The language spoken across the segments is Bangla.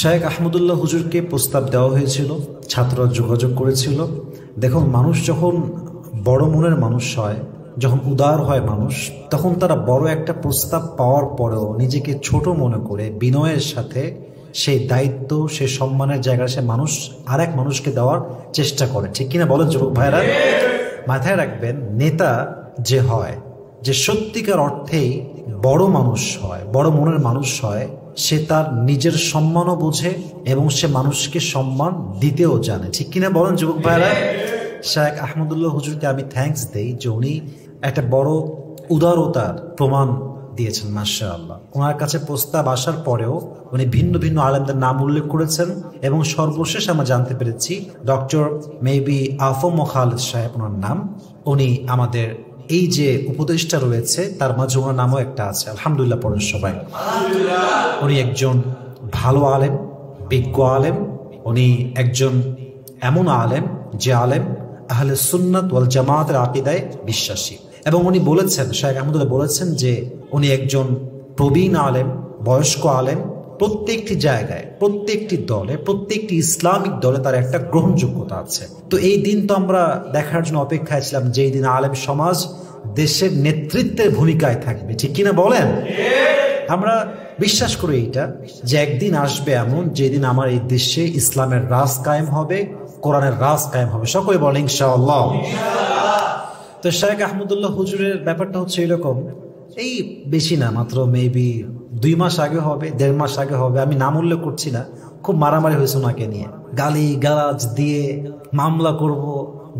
শেখ আহমদুল্লাহ হুজুরকে প্রস্তাব দেওয়া হয়েছিল, ছাত্ররা যোগাযোগ করেছিল। দেখুন, মানুষ যখন বড় মনের মানুষ হয়, যখন উদার হয় মানুষ, তখন তারা বড় একটা প্রস্তাব পাওয়ার পরেও নিজেকে ছোট মনে করে বিনয়ের সাথে সেই দায়িত্ব, সেই সম্মানের জায়গায় সে মানুষ আরেক মানুষকে দেওয়ার চেষ্টা করে। ঠিক কিনা বলেন যুবক ভাইরা? মাথায় রাখবেন, নেতা যে হয়, যে সত্যিকার অর্থেই বড় মানুষ হয়, বড় মনের মানুষ হয়, সে তার নিজের সম্মানও বোঝে এবং সে মানুষকে সম্মান দিতেও জানে। ঠিক কিনা বলেন যুবক ভাইরা? শেখ আহমদুল্লাহ হুজুরকে আমি থ্যাঙ্কস দেই যে উনি একটা বড় উদারতার প্রমাণ দিয়েছেন। মাশাআল্লাহ, ওনার কাছে প্রস্তাব আসার পরেও উনি ভিন্ন ভিন্ন আলেমদের নাম উল্লেখ করেছেন এবং সর্বশেষ আমরা জানতে পেরেছি ডক্টর মেবি আফম খালেদ সাহেব ওনার নাম। উনি আমাদের এই যে উপদেষ্টা রয়েছে তার মাঝে ওনার নামও একটা আছে। আলহামদুলিল্লাহ পড়েন সবাই। উনি একজন ভালো আলেম, বিজ্ঞ আলেম। উনি একজন এমন আলেম যে আলেম আহলে সুন্নাত ওয়াল জামাতের আকীদায় বিশ্বাসী। এবং উনি বলেছেন, শেখ আহমদুল্লাহ বলেছেন যে উনি একজন প্রবীণ আলেম, বয়স্ক আলেম। প্রত্যেকটি জায়গায়, প্রত্যেকটি দলে, প্রত্যেকটি ইসলামিক দলে তার একটা গ্রহণযোগ্যতা আছে। তো এই দিন তো আমরা দেখার জন্য অপেক্ষায় ছিলাম যে এই দিন আলেম সমাজ দেশের নেতৃত্বের ভূমিকায় থাকবে। ঠিক কিনা বলেন? আমরা বিশ্বাস করি এইটা যে একদিন আসবে এমন যেদিন আমার এই দেশে ইসলামের রাজ কায়েম হবে, কোরআনের রাজ কায়েম হবে। সকলে বলেন ইনশাআল্লাহ। তো শেখ আহমদুল্লাহ হুজুরের ব্যাপারটা হচ্ছে এরকম, এই বেশি না, মাত্র মেবি 2 মাস আগে হবে, 1.5 মাস আগে হবে, আমি নাম উল্লেখ করছি না, খুব মারামারি হয়েছে ওনাকে নিয়ে। গালি গালাজ দিয়ে মামলা করব,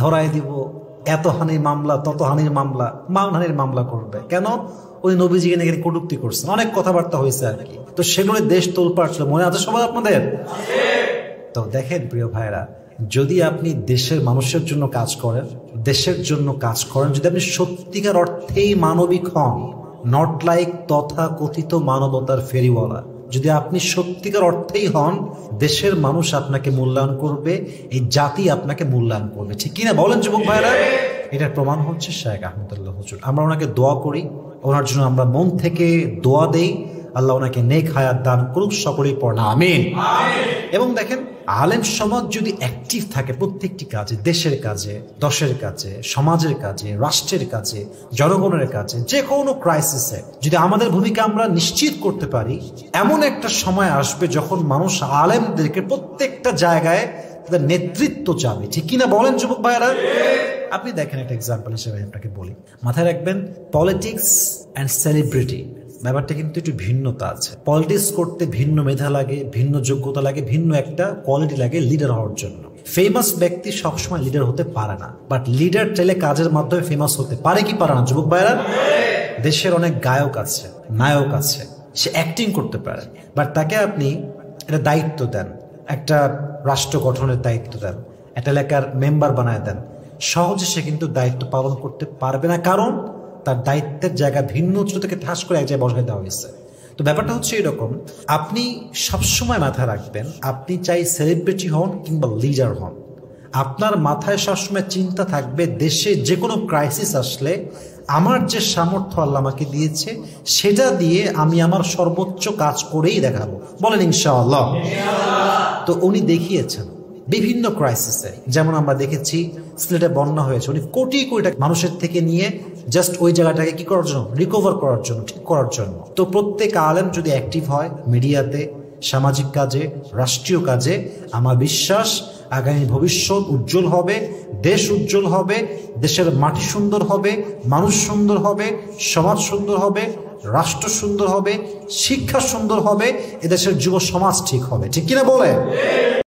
ধরাই দিব, এত হানির মামলা, তত হানির মামলা, মানহানির মামলা করবে কেন? উনি নবীজিকে নিয়ে কটূক্তি করছেন, অনেক কথাবার্তা হয়েছে আর কি। তো সেগুলো দেশ তোলপাড় ছিল, মনে আছে সবাই আপনাদের? তো দেখেন প্রিয় ভাইরা, যদি আপনি দেশের মানুষের জন্য কাজ করেন, দেশের জন্য কাজ করেন, যদি আপনি সত্যিকার অর্থেই মানবিক হন, নট লাইক তথা কথিত মানবতার ফেরিওয়ালা, যদি আপনি সত্যিকার অর্থেই হন, দেশের মানুষ আপনাকে মূল্যায়ন করবে, এই জাতি আপনাকে মূল্যায়ন করবে। ঠিক কিনা বলেন যুবক ভাইরা? এটার প্রমাণ হচ্ছে শেখ আহমদুল্লাহ হুজুর। আমরা ওনাকে দোয়া করি, ওনার জন্য আমরা মন থেকে দোয়া দেই, আল্লাহ ওনাকে নেক হায়াত দান করুক। সকলেই পড়েন আমিন। এবং দেখেন, আলেম সমাজ যদি অ্যাক্টিভ থাকে প্রত্যেকটি কাজে, দেশের কাজে, দশের কাজে, সমাজের কাজে, রাষ্ট্রের কাজে, জনগণের কাজে, যে কোনো ক্রাইসিসে যদি আমাদের ভূমিকা আমরা নিশ্চিত করতে পারি, এমন একটা সময় আসবে যখন মানুষ আলেমদেরকে প্রত্যেকটা জায়গায় তাদের নেতৃত্ব চাবে। ঠিক কিনা বলেন যুবক ভাইয়েরা? আপনি দেখেন, একটা এক্সাম্পল হিসেবে আপনাকে বলি, মাথায় রাখবেন, পলিটিক্স অ্যান্ড সেলিব্রিটি ব্যাপারটা কিন্তু একটু ভিন্নতা আছে। পলিটিক্স করতে ভিন্ন মেধা লাগে, ভিন্ন যোগ্যতা লাগে, ভিন্ন একটা কোয়ালিটি লাগে লিডার হওয়ার জন্য। ফেমাস ব্যক্তি সবসময় লিডার হতে পারে না, বাট লিডার চাইলে কাজের মাধ্যমে ফেমাস হতে পারে কি পারে না যুবক ভাইরা? দেশের অনেক গায়ক আছে, নায়ক আছে, সে অ্যাক্টিং করতে পারে, বাট তাকে আপনি একটা দায়িত্ব দেন, একটা রাষ্ট্র গঠনের দায়িত্ব দেন, একটা এলাকার মেম্বার বানায় দেন, সহজে সে কিন্তু দায়িত্ব পালন করতে পারবে না, কারণ তার দায়িত্বের জায়গা ভিন্ন উচ্চ থেকে ঠাস করে এক জায়গায় বসাই দেওয়া হয়েছে। তো ব্যাপারটা হচ্ছে এরকম, আপনি সবসময় মাথায় রাখবেন, আপনি চাই সেলিব্রিটি হন কিংবা লিডার হন, আপনার মাথায় সবসময় চিন্তা থাকবে দেশে যে কোনো ক্রাইসিস আসলে আমার যে সামর্থ্য আল্লাহ আমাকে দিয়েছে সেটা দিয়ে আমি আমার সর্বোচ্চ কাজ করেই দেখাবো। বলেন ইনশাআল্লাহ। তো উনি দেখিয়েছেন বিভিন্ন ক্রাইসিসে, যেমন আমরা দেখেছি সিলেটে বন্যা হয়েছে, উনি কোটি কোটি টাকা মানুষের থেকে নিয়ে জাস্ট ওই জায়গাটাকে কি করার জন্য, রিকভার করার জন্য, ঠিক করার জন্য। তো প্রত্যেক আলেম যদি অ্যাক্টিভ হয় মিডিয়াতে, সামাজিক কাজে, রাষ্ট্রীয় কাজে, আমার বিশ্বাস আগামী ভবিষ্যৎ উজ্জ্বল হবে, দেশ উজ্জ্বল হবে, দেশের মাটি সুন্দর হবে, মানুষ সুন্দর হবে, সমাজ সুন্দর হবে, রাষ্ট্র সুন্দর হবে, শিক্ষা সুন্দর হবে, এদেশের যুব সমাজ ঠিক হবে। ঠিক কিনা বলে?